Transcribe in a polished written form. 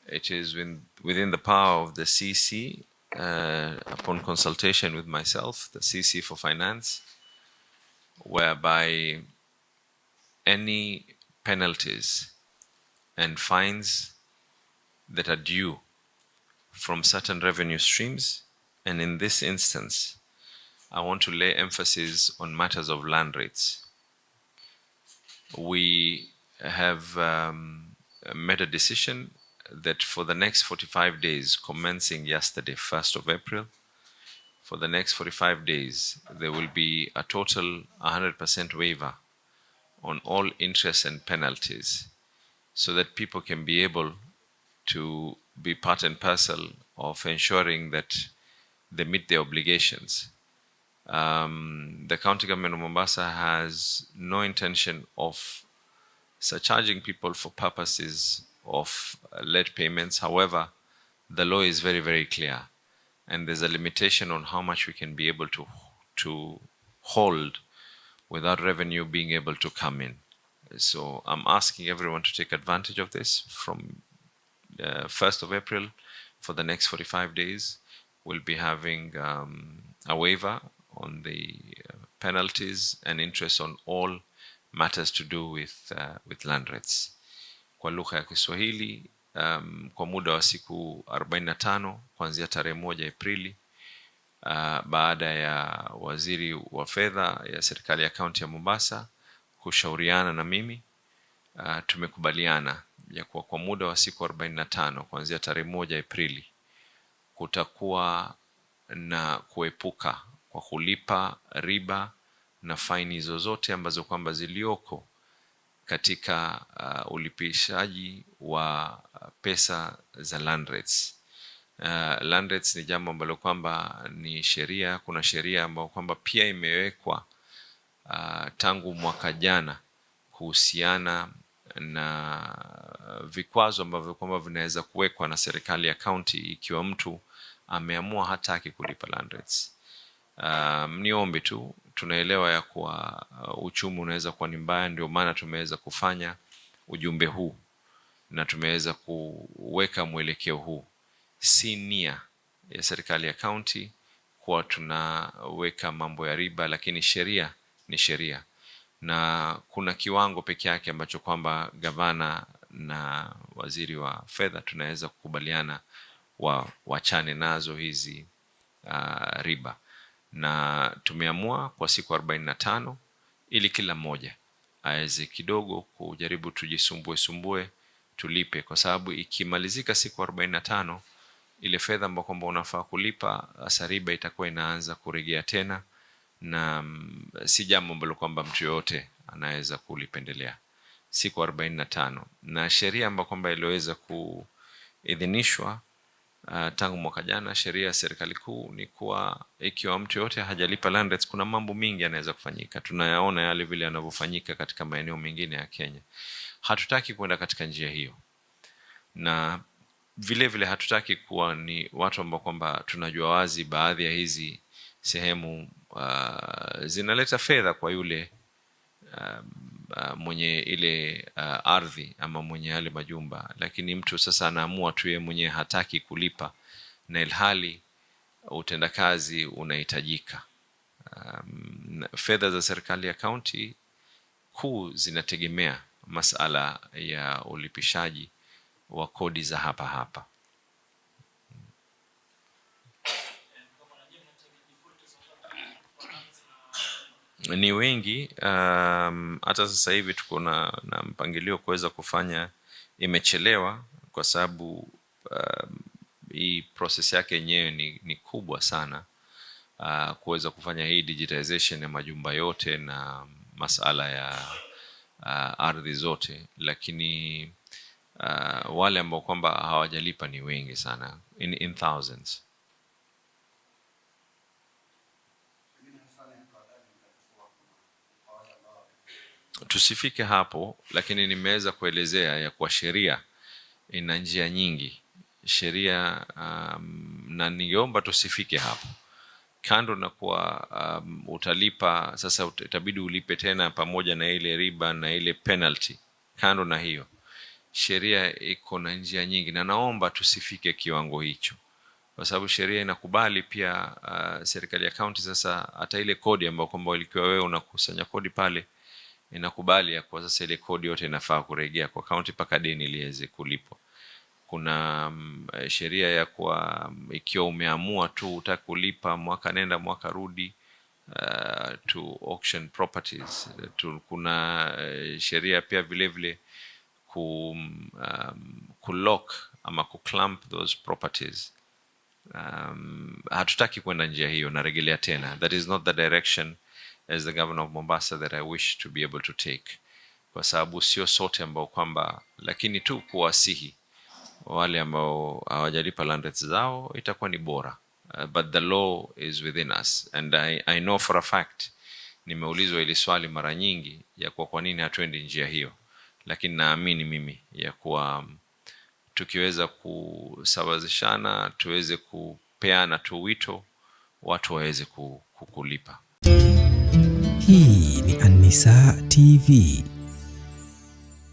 It is within the power of the CC, upon consultation with myself, the CC for Finance, whereby any penalties and fines that are due from certain revenue streams, and in this instance, I want to lay emphasis on matters of land rates. We have made a decision that for the next 45 days, commencing yesterday, 1st of April, for the next 45 days, there will be a total 100% waiver on all interest and penalties, so that people can be able to be part and parcel of ensuring that they meet their obligations. The county government of Mombasa has no intention of surcharging people for purposes of late payments. However, the law is very, very clear, and there's a limitation on how much we can be able to hold without revenue being able to come in. So I'm asking everyone to take advantage of this from 1st of April. For the next 45 days, we'll be having a waiver on the penalties and interest on all matters to do with land rates. Kwa lugha ya Kiswahili, kwa muda wa siku 45 kuanzia tarehe 1 Aprili, baada ya waziri wa fedha ya serikali ya kaunti ya Mombasa kushauriana na mimi, tumekubaliana ya kuwa kwa muda wa siku 45 kuanzia tarehe 1 Aprili kutakuwa na kuepuka kwa kulipa riba na faini zozote ambazo kwamba zilioko katika ulipishaji wa pesa za land rates. Land rates ni jambo ambalo kwamba ni sheria. Kuna sheria ambayo kwamba pia imewekwa tangu mwaka jana kuhusiana na vikwazo ambavyo kwamba vinaweza kuwekwa na serikali ya county ikiwa mtu ameamua hataki kulipa land rates. Niombe tu, tunaelewa ya kuwa uchumi unaweza kuwa ni mbaya, ndio maana tumeweza kufanya ujumbe huu na tumeweza kuweka mwelekeo huu. Si nia ya serikali ya county kuwa tunaweka mambo ya riba, lakini sheria ni sheria, na kuna kiwango peke yake ambacho kwamba gavana na waziri wa fedha tunaweza kukubaliana wachane nazo hizi riba, na tumeamua kwa siku 45 ili kila mmoja aweze kidogo kujaribu tujisumbue tulipe, kwa sababu ikimalizika siku 45 ile fedha ambayo kwamba unafaa kulipa riba itakuwa inaanza kurejea tena, na si jambo ambalo kwamba mtu yote anaweza kulipendelea. Siku 45 na sheria ambayo kwamba iliweza kuidhinishwa tangu mwaka jana, sheria ya serikali kuu ni kuwa ikiwa mtu yote hajalipa land rates, kuna mambo mingi yanaweza kufanyika. Tunayaona yale vile yanavyofanyika katika maeneo mengine ya Kenya. Hatutaki kwenda katika njia hiyo, na vile vile hatutaki kuwa ni watu ambao kwamba tunajua wazi baadhi ya hizi sehemu zinaleta fedha kwa yule mwenye ile ardhi ama mwenye yale majumba, lakini mtu sasa anaamua tu yeye mwenyewe hataki kulipa, na ilhali utendakazi unahitajika. Fedha za serikali ya county kuu zinategemea masala ya ulipishaji wa kodi za hapa. Ni wengi, hata sasa hivi tuko na mpangilio kuweza kufanya. Imechelewa kwa sababu hii process yake yenyewe ni kubwa sana, kuweza kufanya hii digitization ya majumba yote na masala ya ardhi zote, lakini wale ambao kwamba hawajalipa ni wengi sana, in thousands. Tusifike hapo, lakini nimeweza kuelezea ya kwa sheria ina njia nyingi sheria, na ningeomba tusifike hapo. Kando na kuwa utalipa sasa, itabidi ulipe tena pamoja na ile riba na ile penalty. Kando na hiyo, sheria iko na njia nyingi, na naomba tusifike kiwango hicho, kwa sababu sheria inakubali pia serikali ya county sasa hata ile kodi ambayo kwamba ilikuwa wewe unakusanya kodi pale, inakubali ya kwa sasa ile kodi yote inafaa kurejea kwa county paka deni liweze kulipwa. Kuna sheria ya kwa ikiwa umeamua tu utaka kulipa mwaka nenda mwaka rudi to auction properties. Kuna sheria pia vile vile kulock ama kuclamp those properties. Hatutaki kwenda njia hiyo, narejelea tena, that is not the direction as the governor of Mombasa that I wish to be able to take, kwa sababu sio sote ambao kwamba, lakini tu kuwasihi wale ambao hawajalipa land rates zao itakuwa ni bora. But the law is within us, and I know for a fact, nimeulizwa ili swali mara nyingi ya kwa nini hatuendi njia hiyo, lakini naamini mimi ya kuwa tukiweza kusawazishana, tuweze kupeana tu wito, watu waweze kukulipa. Hii ni An-Nisaa TV.